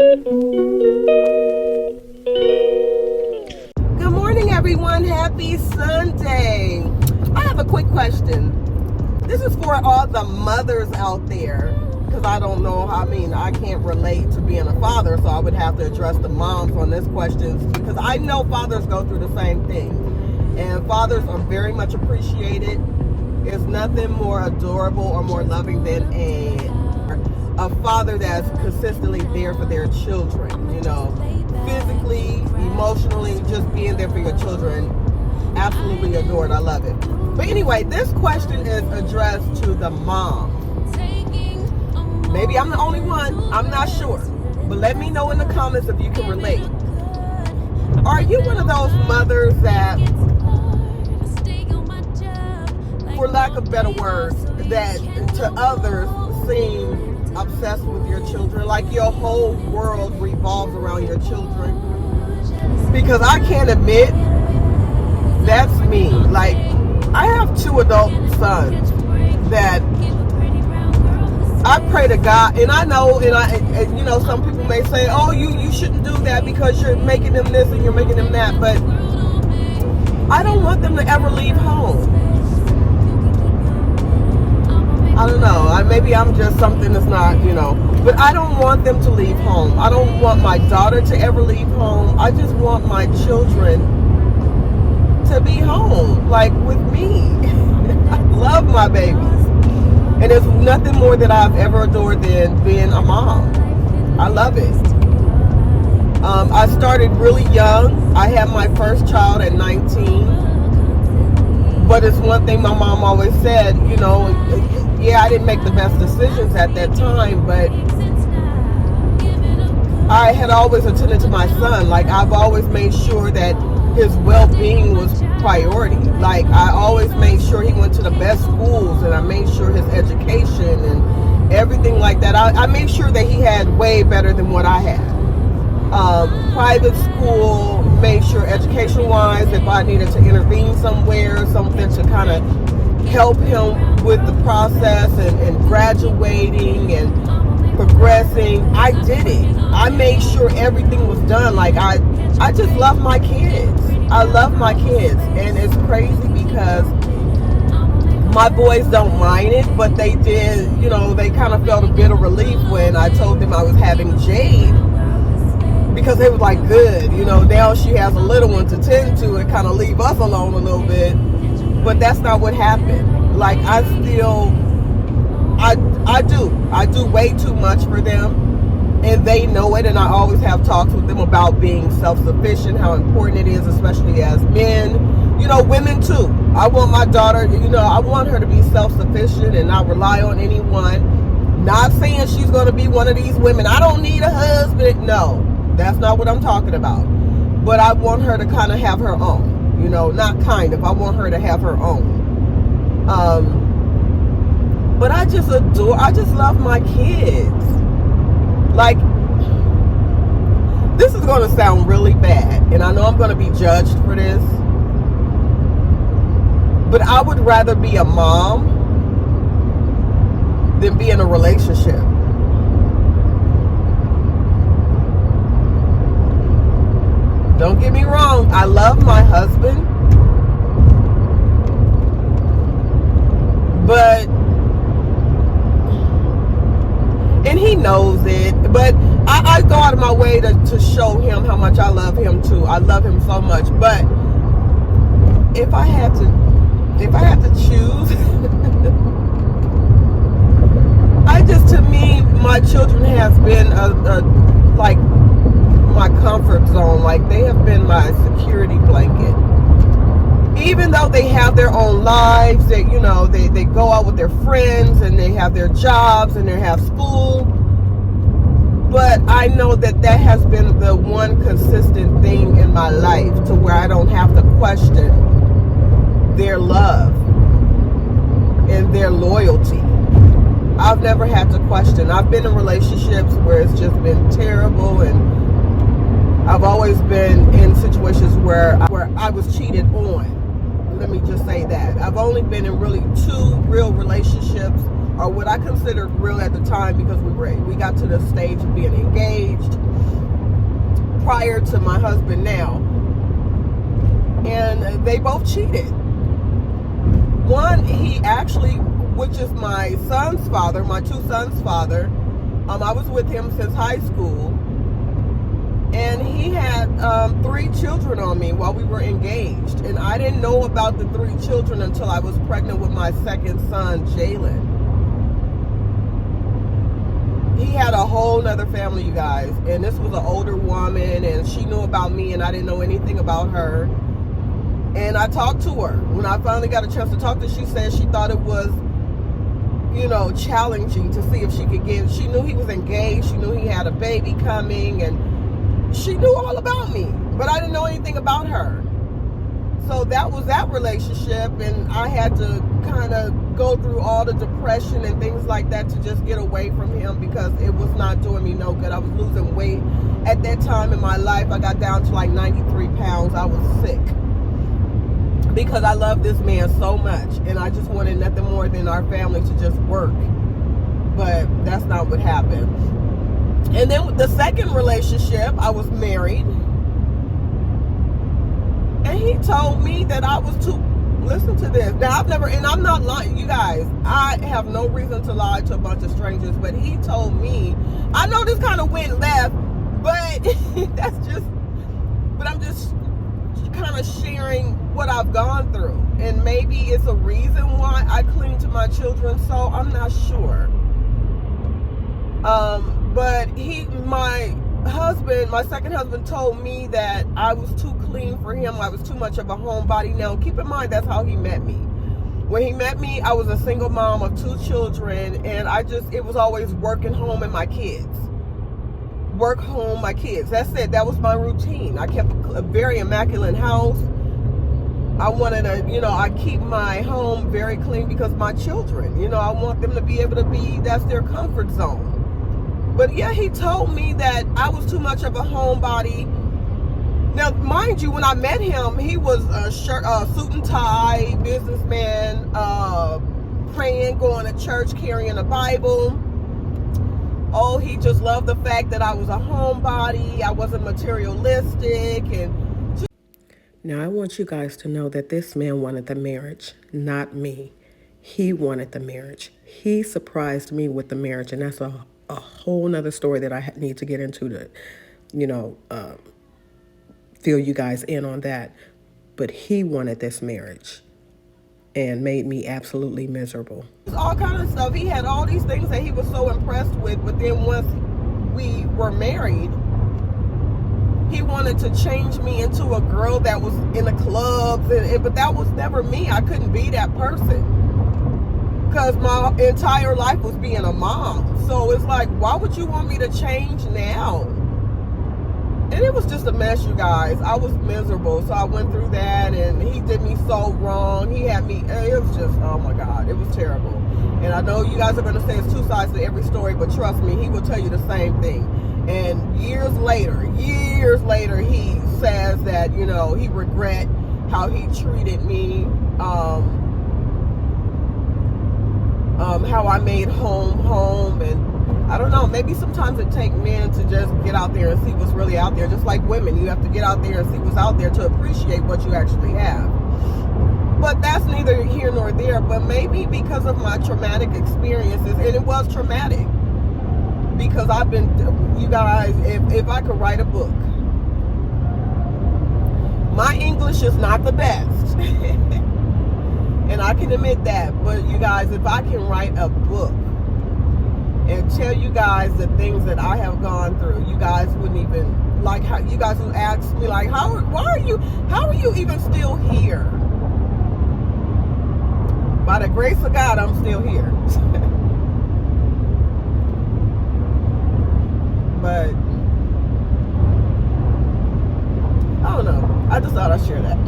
Good morning, everyone. Happy Sunday. I have a quick question. This is for all the mothers out there, because I don't know how, I can't relate to being a father, so I would have to address the moms on this question, because I know fathers go through the same thing. And fathers are very much appreciated. There's nothing more adorable or more loving than a father that's consistently there for their children, physically, emotionally, just being there for your children. Absolutely adored. I love it. But anyway, this question is addressed to the mom. Maybe I'm the only one. I'm not sure. But let me know in the comments if you can relate. Are you one of those mothers that, for lack of better words, that to others seem obsessed with your children, like your whole world revolves around your children? Because I can't admit that's me. Like, I have 2 adult sons that I pray to God, and I know, and some people may say, oh, you shouldn't do that because you're making them this and you're making them that, but I don't want them to ever leave home. I don't know. Maybe I'm just something that's not, but I don't want them to leave home. I don't want my daughter to ever leave home. I just want my children to be home, like with me. I love my babies. And there's nothing more that I've ever adored than being a mom. I love it. I started really young. I had my first child at 19. But it's one thing my mom always said, yeah, I didn't make the best decisions at that time, but I had always attended to my son. Like, I've always made sure that his well-being was priority. Like, I always made sure he went to the best schools, and I made sure his education and everything like that. I made sure that he had way better than what I had. Private school, made sure education-wise, if I needed to intervene somewhere, something to kind of help him with the process and graduating and progressing, I did it. I made sure everything was done. Like, I just love my kids. I love my kids. And it's crazy because my boys don't mind it, but they did, they kind of felt a bit of relief when I told them I was having Jade, because they was like, good, now she has a little one to tend to and kind of leave us alone a little bit. But that's not what happened. Like, I do way too much for them, and they know it, and I always have talks with them about being self-sufficient, how important it is, especially as men, women too. I want my daughter, I want her to be self-sufficient and not rely on anyone. Not saying she's going to be one of these women, I don't need a husband. No, that's not what I'm talking about. But I want her to kind of have her own. Not kind of. I want her to have her own. But I just love my kids. Like, this is going to sound really bad, and I know I'm going to be judged for this, but I would rather be a mom than be in a relationship. Don't get me wrong, I love my husband, and he knows it, but I go out of my way to show him how much I love him too. I love him so much, but if I had to choose, to me, my children has been like my comfort zone. Like, they have been my security blanket. Even though they have their own lives, they go out with their friends and they have their jobs and they have school. But I know that has been the one consistent thing in my life, to where I don't have to question their love and their loyalty. I've never had to question. I've been in relationships where it's just been terrible, and I've always been in situations where I was cheated on. Let me just say that. I've only been in really 2 real relationships, or what I considered real at the time, because we got to the stage of being engaged. prior to my husband now. And they both cheated. One, he actually, which is my son's father, my two sons' father, I was with him since high school. And he had 3 children on me while we were engaged. And I didn't know about the 3 children until I was pregnant with my second son, Jalen. He had a whole nother family, you guys. And this was an older woman, and she knew about me, and I didn't know anything about her. And I talked to her. When I finally got a chance to talk to her, she said she thought it was, you know, challenging to see if she could get, she knew he was engaged, she knew he had a baby coming, and she knew all about me, but I didn't know anything about her. So that was that relationship, and I had to kind of go through all the depression and things like that to just get away from him, because it was not doing me no good. I was losing weight. At that time in my life, I got down to like 93 pounds. I was sick because I loved this man so much, and I just wanted nothing more than our family to just work. But that's not what happened. And then the second relationship, I was married. And he told me that I was too, listen to this. Now, I've never, and I'm not lying, you guys, I have no reason to lie to a bunch of strangers, but he told me, I know this kind of went left, but that's just, but I'm just kind of sharing what I've gone through. And maybe it's a reason why I cling to my children, so I'm not sure. But my husband, my second husband, told me that I was too clean for him. I was too much of a homebody. Now, keep in mind, that's how he met me. When he met me, I was a single mom of 2 children, and it was always working home and my kids. Work home, my kids. That's it. That was my routine. I kept a very immaculate house. I wanted to, you know, I keep my home very clean because my children, you know, I want them to be able to be, that's their comfort zone. But yeah, he told me that I was too much of a homebody. Now, mind you, when I met him, he was a suit and tie, businessman, praying, going to church, carrying a Bible. Oh, he just loved the fact that I was a homebody. I wasn't materialistic. And now, I want you guys to know that this man wanted the marriage, not me. He wanted the marriage. He surprised me with the marriage, and that's a whole nother story that I need to get into to, you know, fill you guys in on that. But he wanted this marriage and made me absolutely miserable. All kind of stuff. He had all these things that he was so impressed with, but then once we were married, he wanted to change me into a girl that was in the clubs, but that was never me. I couldn't be that person, because my entire life was being a mom. So it's like, why would you want me to change now? And it was just a mess, you guys. I was miserable. So I went through that, and he did me so wrong. He had me, it was just, oh my God, it was terrible. And I know you guys are going to say it's 2 sides to every story, but trust me, he will tell you the same thing. And years later, he says that, you know, he regret how he treated me, how I made home, and I don't know, maybe sometimes it takes men to just get out there and see what's really out there. Just like women, you have to get out there and see what's out there to appreciate what you actually have. But that's neither here nor there. But maybe because of my traumatic experiences, and it was traumatic, because I've been, you guys, if I could write a book, my English is not the best. And I can admit that, but you guys, if I can write a book and tell you guys the things that I have gone through, you guys wouldn't even, like, how you guys would ask me, like, how are you even still here? By the grace of God, I'm still here. But I don't know. I just thought I'd share that.